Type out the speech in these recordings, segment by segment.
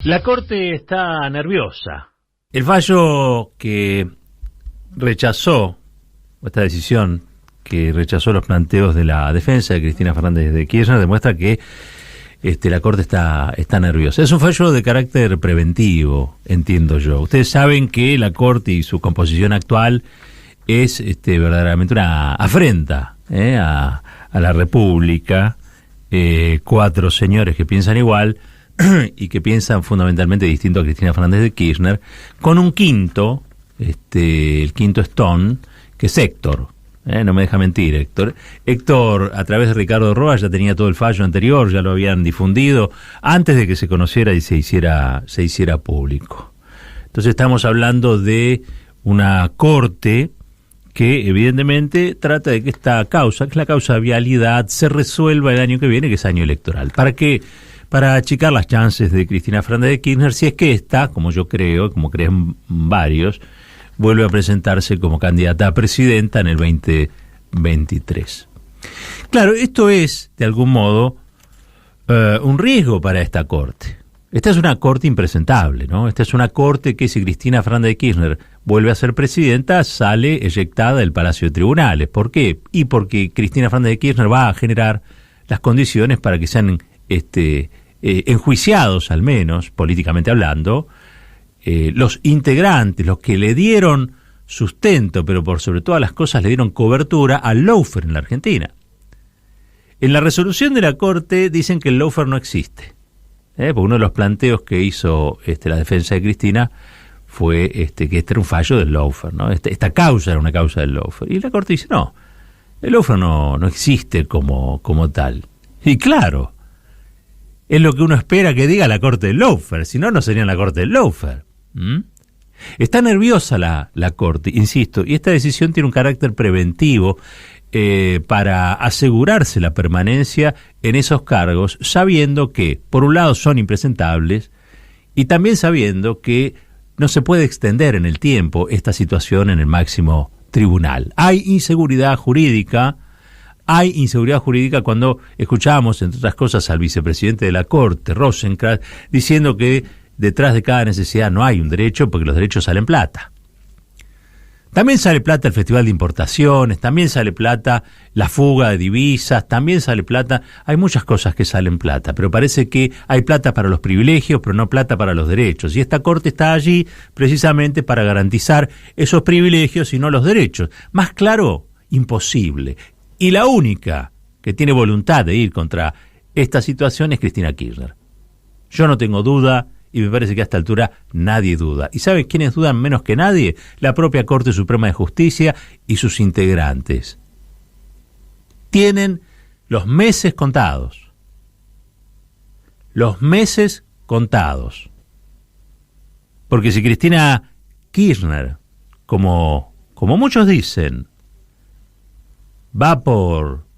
La Corte está nerviosa. El fallo que rechazó, esta decisión que rechazó los planteos de la defensa de Cristina Fernández de Kirchner, demuestra que la Corte está nerviosa. Es un fallo de carácter preventivo, entiendo yo. Ustedes saben que la Corte y su composición actual es verdaderamente una afrenta a la República. 4 señores que piensan igual y que piensan fundamentalmente distinto a Cristina Fernández de Kirchner, con un quinto, el quinto Stone, que es Héctor. No me deja mentir, Héctor. Héctor, a través de Ricardo Roa, ya tenía todo el fallo anterior, ya lo habían difundido, antes de que se conociera y se hiciera público. Entonces estamos hablando de una Corte que evidentemente trata de que esta causa, que es la causa de vialidad, se resuelva el año que viene, que es año electoral. ¿Para qué? Para achicar las chances de Cristina Fernández de Kirchner, si es que esta, como yo creo, como creen varios, vuelve a presentarse como candidata a presidenta en el 2023. Claro, esto es, de algún modo, un riesgo para esta Corte. Esta es una Corte impresentable, ¿no? Esta es una Corte que, si Cristina Fernández de Kirchner vuelve a ser presidenta, sale eyectada del Palacio de Tribunales. ¿Por qué? Y porque Cristina Fernández de Kirchner va a generar las condiciones para que sean enjuiciados, al menos, políticamente hablando, los integrantes, los que le dieron sustento, pero por sobre todas las cosas le dieron cobertura al lawfare en la Argentina. En la resolución de la Corte dicen que el lawfare no existe, porque uno de los planteos que hizo la defensa de Cristina fue que este era un fallo del lawfare, ¿no? Esta causa era una causa del lawfare. Y la Corte dice, no, el lawfare no existe como tal. Y claro, es lo que uno espera que diga la Corte del lawfare, si no, no sería la Corte del lawfare. Está nerviosa la Corte, insisto, y esta decisión tiene un carácter preventivo para asegurarse la permanencia en esos cargos, sabiendo que, por un lado, son impresentables, y también sabiendo que no se puede extender en el tiempo esta situación en el máximo tribunal. Hay inseguridad jurídica cuando escuchamos, entre otras cosas, al vicepresidente de la Corte, Rosenkrantz, diciendo que detrás de cada necesidad no hay un derecho, porque los derechos salen plata. También sale plata el Festival de Importaciones, también sale plata la fuga de divisas, también sale plata, hay muchas cosas que salen plata, pero parece que hay plata para los privilegios, pero no plata para los derechos. Y esta Corte está allí precisamente para garantizar esos privilegios y no los derechos. Más claro, imposible. Y la única que tiene voluntad de ir contra esta situación es Cristina Kirchner. Yo no tengo duda, y me parece que a esta altura nadie duda. ¿Y saben quiénes dudan menos que nadie? La propia Corte Suprema de Justicia y sus integrantes. Tienen los meses contados. Los meses contados. Porque si Cristina Kirchner, como muchos dicen, va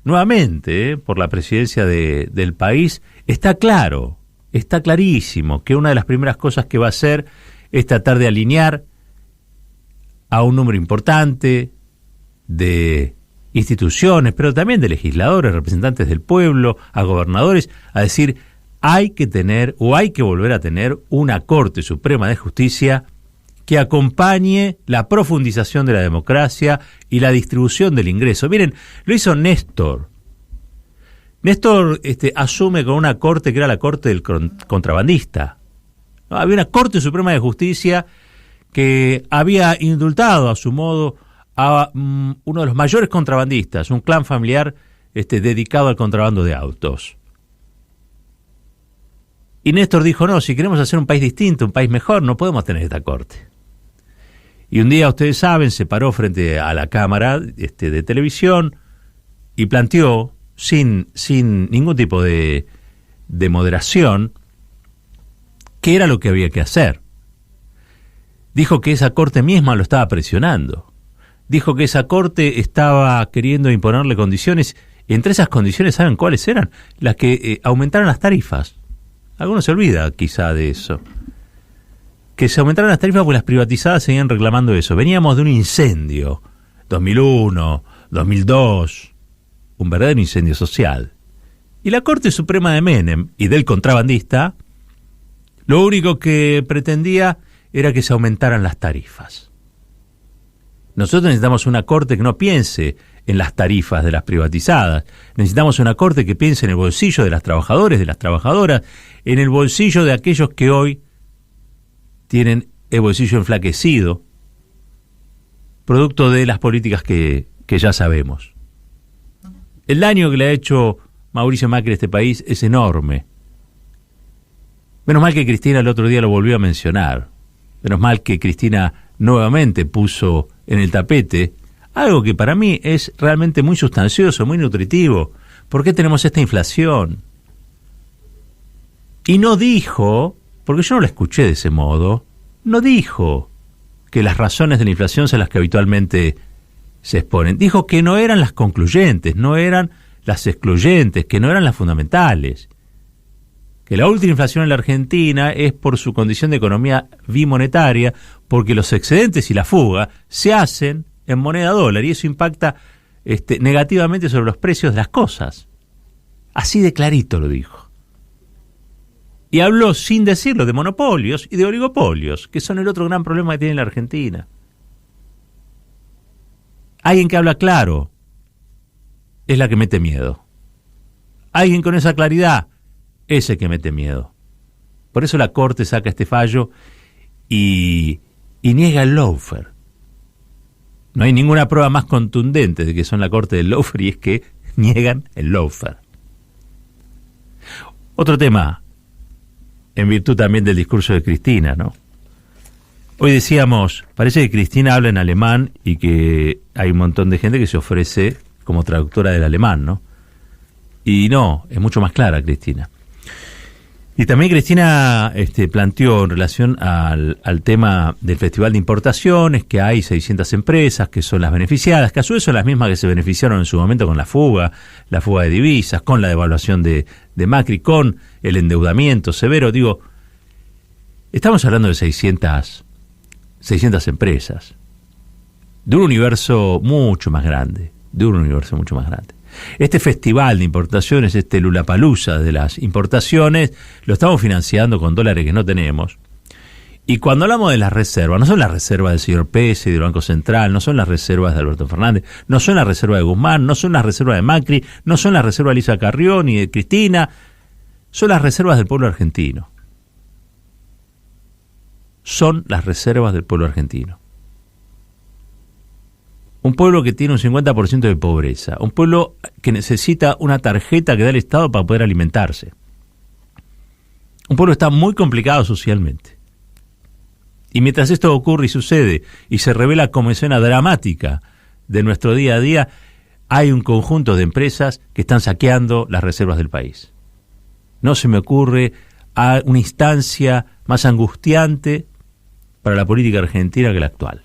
nuevamente por la presidencia del país, está claro, está clarísimo que una de las primeras cosas que va a hacer es tratar de alinear a un número importante de instituciones, pero también de legisladores, representantes del pueblo, a gobernadores, a decir, hay que tener o hay que volver a tener una Corte Suprema de Justicia que acompañe la profundización de la democracia y la distribución del ingreso. Miren, lo hizo Néstor. Néstor asume con una corte que era la corte del contrabandista. ¿No? Había una Corte Suprema de Justicia que había indultado a su modo a uno de los mayores contrabandistas, un clan familiar dedicado al contrabando de autos. Y Néstor dijo, no, si queremos hacer un país distinto, un país mejor, no podemos tener esta Corte. Y un día, ustedes saben, se paró frente a la cámara de televisión y planteó, sin ningún tipo de moderación, qué era lo que había que hacer. Dijo que esa Corte misma lo estaba presionando. Dijo que esa Corte estaba queriendo imponerle condiciones. Entre esas condiciones, ¿saben cuáles eran? Las que aumentaran las tarifas. Algunos se olvida quizá de eso. Que se aumentaran las tarifas porque las privatizadas seguían reclamando eso. Veníamos de un incendio, 2001, 2002, un verdadero incendio social. Y la Corte Suprema de Menem y del contrabandista Lo único que pretendía era que se aumentaran las tarifas. Nosotros necesitamos una corte que no piense en las tarifas de las privatizadas. Necesitamos una corte que piense en el bolsillo de los trabajadores, de las trabajadoras, en el bolsillo de aquellos que hoy tienen el bolsillo enflaquecido, producto de las políticas que ya sabemos. El daño que le ha hecho Mauricio Macri a este país es enorme. Menos mal que Cristina el otro día lo volvió a mencionar. Menos mal que Cristina nuevamente puso en el tapete algo que para mí es realmente muy sustancioso, muy nutritivo. ¿Por qué tenemos esta inflación? Y no dijo, porque yo no la escuché de ese modo, no dijo que las razones de la inflación son las que habitualmente se exponen. Dijo que no eran las concluyentes, no eran las excluyentes, que no eran las fundamentales. Que la última inflación en la Argentina es por su condición de economía bimonetaria, porque los excedentes y la fuga se hacen en moneda dólar y eso impacta negativamente sobre los precios de las cosas. Así de clarito lo dijo. Y habló sin decirlo de monopolios y de oligopolios, que son el otro gran problema que tiene la Argentina. Alguien que habla claro es la que mete miedo. Alguien con esa claridad es el que mete miedo. Por eso la Corte saca este fallo y niega el lawfare. No hay ninguna prueba más contundente de que son la Corte del lawfare y es que niegan el lawfare. Otro tema, en virtud también del discurso de Cristina, ¿no? Hoy decíamos, parece que Cristina habla en alemán y que hay un montón de gente que se ofrece como traductora del alemán, ¿no? Y no, es mucho más clara Cristina. Y también Cristina planteó en relación al tema del Festival de Importaciones, que hay 600 empresas que son las beneficiadas, que a su vez son las mismas que se beneficiaron en su momento con la fuga de divisas, con la devaluación de Macri, con el endeudamiento severo. Digo, estamos hablando de 600 empresas, de un universo mucho más grande, Este festival de importaciones, este Lollapalooza de las importaciones, lo estamos financiando con dólares que no tenemos. Y cuando hablamos de las reservas, no son las reservas del señor Pérez y del Banco Central, no son las reservas de Alberto Fernández, no son las reservas de Guzmán, no son las reservas de Macri, no son las reservas de Elisa Carrió ni de Cristina, son las reservas del pueblo argentino. Son las reservas del pueblo argentino. Un pueblo que tiene un 50% de pobreza, un pueblo que necesita una tarjeta que da el Estado para poder alimentarse. Un pueblo que está muy complicado socialmente. Y mientras esto ocurre y sucede y se revela como escena dramática de nuestro día a día, hay un conjunto de empresas que están saqueando las reservas del país. No se me ocurre a una instancia más angustiante para la política argentina que la actual.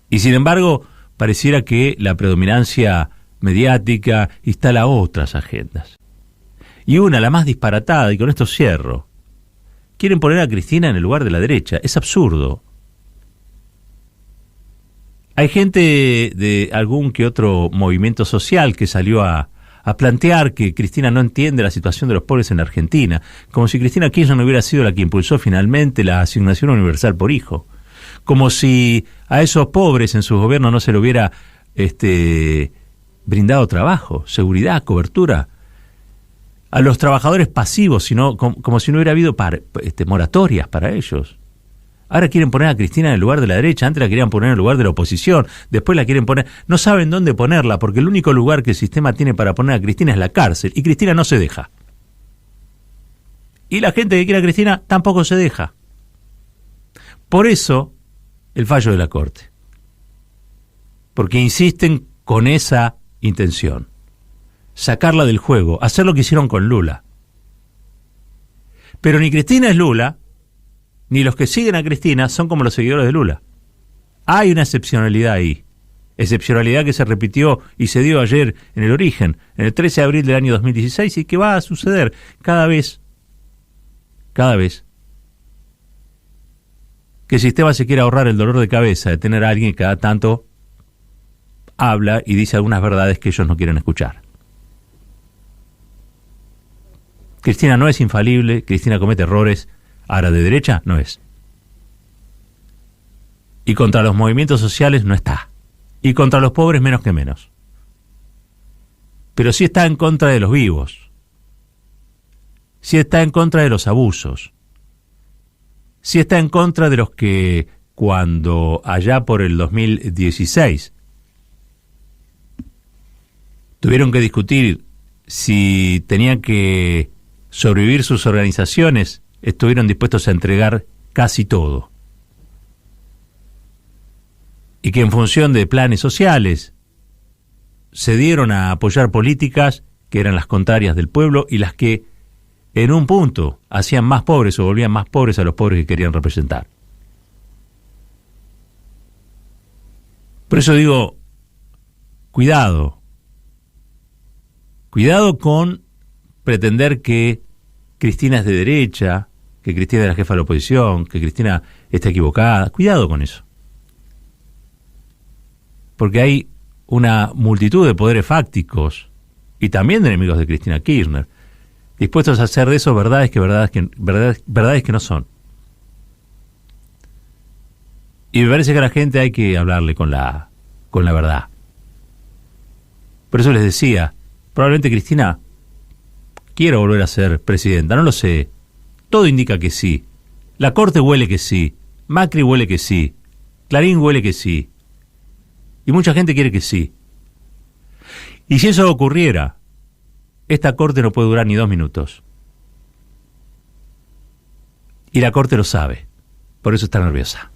Y sin embargo, pareciera que la predominancia mediática instala otras agendas. Y una, la más disparatada, y con esto cierro, quieren poner a Cristina en el lugar de la derecha. Es absurdo. Hay gente de algún que otro movimiento social que salió a plantear que Cristina no entiende la situación de los pobres en la Argentina, como si Cristina Kirchner no hubiera sido la que impulsó finalmente la asignación universal por hijo. Como si a esos pobres en sus gobiernos no se le hubiera brindado trabajo, seguridad, cobertura. A los trabajadores pasivos, sino como si no hubiera habido moratorias para ellos. Ahora quieren poner a Cristina en el lugar de la derecha, antes la querían poner en el lugar de la oposición, después la quieren poner... No saben dónde ponerla, porque el único lugar que el sistema tiene para poner a Cristina es la cárcel, y Cristina no se deja. Y la gente que quiere a Cristina tampoco se deja. Por eso, el fallo de la Corte. Porque insisten con esa intención. Sacarla del juego, hacer lo que hicieron con Lula. Pero ni Cristina es Lula, ni los que siguen a Cristina son como los seguidores de Lula. Hay una excepcionalidad ahí. Excepcionalidad que se repitió y se dio ayer en el origen, en el 13 de abril del año 2016, y que va a suceder cada vez que el sistema se quiera ahorrar el dolor de cabeza de tener a alguien que cada tanto habla y dice algunas verdades que ellos no quieren escuchar. Cristina no es infalible, Cristina comete errores, ahora de derecha no es. Y contra los movimientos sociales no está. Y contra los pobres menos que menos. Pero sí está en contra de los vivos. Sí está en contra de los abusos. Sí está en contra de los que cuando allá por el 2016 tuvieron que discutir si tenían que sobrevivir sus organizaciones, estuvieron dispuestos a entregar casi todo. Y que en función de planes sociales se dieron a apoyar políticas que eran las contrarias del pueblo y las que en un punto hacían más pobres o volvían más pobres a los pobres que querían representar. Por eso digo, cuidado con pretender que Cristina es de derecha, que Cristina es la jefa de la oposición, que Cristina está equivocada. Cuidado con eso. Porque hay una multitud de poderes fácticos y también de enemigos de Cristina Kirchner, dispuestos a hacer de eso verdades que no son. Y me parece que a la gente hay que hablarle con la verdad. Por eso les decía, probablemente Cristina quiera volver a ser presidenta, no lo sé. Todo indica que sí. La Corte huele que sí. Macri huele que sí. Clarín huele que sí. Y mucha gente quiere que sí. Y si eso ocurriera, esta Corte no puede durar ni 2 minutos. Y la Corte lo sabe. Por eso está nerviosa.